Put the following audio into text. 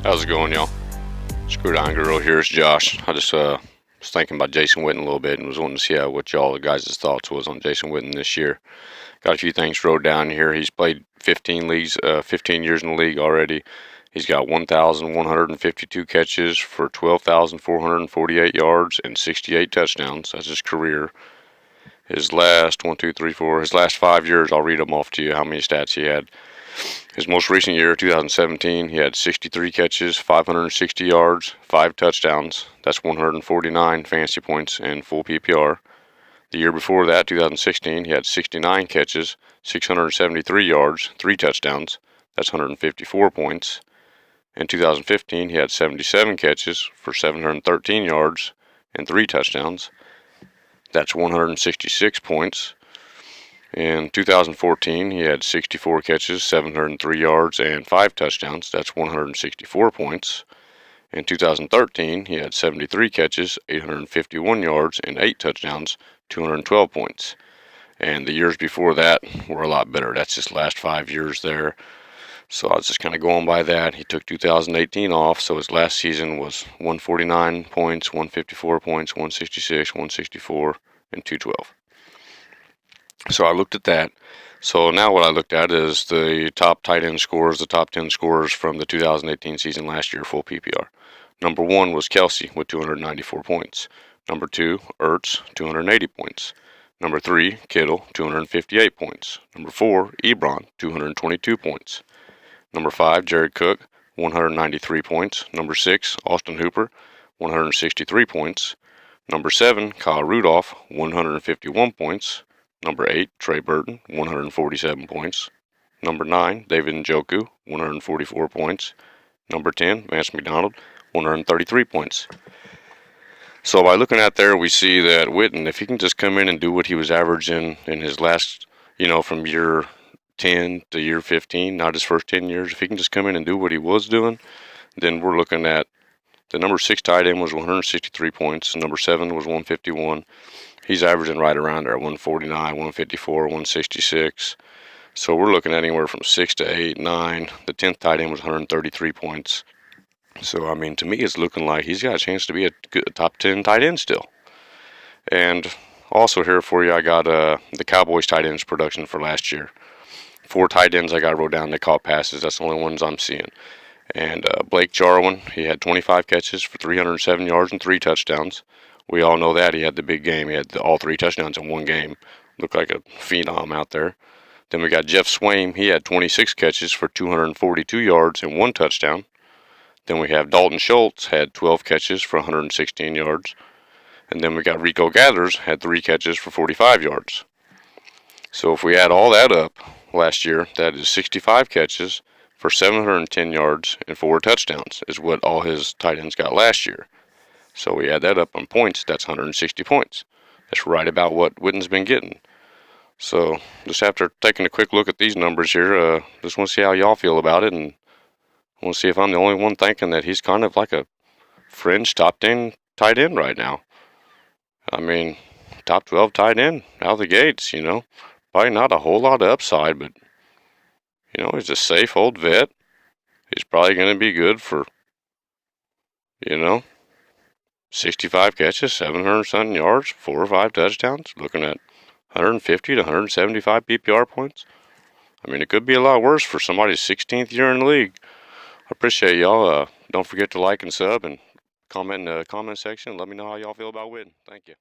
How's it going, y'all? It's Gridiron Guru here. It's Josh. I just was thinking about Jason Witten a little bit and was wanting to see what y'all guys' thoughts was on Jason Witten this year. Got a few things wrote down here. He's played 15 leagues, 15 years in the league already. He's got 1,152 catches for 12,448 yards and 68 touchdowns. That's his career. His last his last 5 years, I'll read them off to you how many stats he had. His most recent year, 2017, he had 63 catches, 560 yards, 5 touchdowns. That's 149 fantasy points in full PPR. The year before that, 2016, he had 69 catches, 673 yards, 3 touchdowns. That's 154 points. In 2015, he had 77 catches for 713 yards and 3 touchdowns. That's 166 points. In 2014, he had 64 catches, 703 yards, and 5 touchdowns. That's 164 points. In 2013, he had 73 catches, 851 yards, and 8 touchdowns, 212 points. And the years before that were a lot better. That's his last 5 years there. So I was just kind of going by that. He took 2018 off, so his last season was 149 points, 154 points, 166, 164, and 212. So I looked at that. So now what I looked at is the top tight end scores, the top 10 scorers from the 2018 season last year, full PPR. Number 1 was Kelsey with 294 points. Number 2, Ertz, 280 points. Number 3, Kittle, 258 points. Number 4, Ebron, 222 points. Number 5, Jared Cook, 193 points. Number 6, Austin Hooper, 163 points. Number 7, Kyle Rudolph, 151 points. Number 8, Trey Burton, 147 points. Number 9, David Njoku, 144 points. Number 10, Vance McDonald, 133 points. So by looking at there, we see that Witten, if he can just come in and do what he was averaging in his last, from year 10 to year 15, not his first 10 years, if he can just come in and do what he was doing, then we're looking at the number 6 tight end was 163 points. Number 7 was 151. He's averaging right around there, 149, 154, 166. So we're looking at anywhere from 6 to 8, 9. The 10th tight end was 133 points. So, I mean, to me, it's looking like he's got a chance to be a top 10 tight end still. And also here for you, I got the Cowboys tight ends production for last year. 4 tight ends I got wrote down. They caught passes. That's the only ones I'm seeing. And Blake Jarwin, he had 25 catches for 307 yards and 3 touchdowns. We all know that. He had the big game. He had all 3 touchdowns in one game. Looked like a phenom out there. Then we got Jeff Swaim. He had 26 catches for 242 yards and 1 touchdown. Then we have Dalton Schultz, had 12 catches for 116 yards. And then we got Rico Gathers, had 3 catches for 45 yards. So if we add all that up last year, that is 65 catches for 710 yards and 4 touchdowns is what all his tight ends got last year. So we add that up on points, that's 160 points. That's right about what Witten's been getting. So just after taking a quick look at these numbers here, just want to see how y'all feel about it, and I want to see if I'm the only one thinking that he's kind of like a fringe top 10 tight end right now. I mean, top 12 tight end out of the gates, Probably not a whole lot of upside, but, he's a safe old vet. He's probably going to be good for, 65 catches, 700-something yards, 4 or 5 touchdowns, looking at 150 to 175 PPR points. I mean, it could be a lot worse for somebody's 16th year in the league. I appreciate y'all. Don't forget to like and sub and comment in the comment section. Let me know how y'all feel about Witten. Thank you.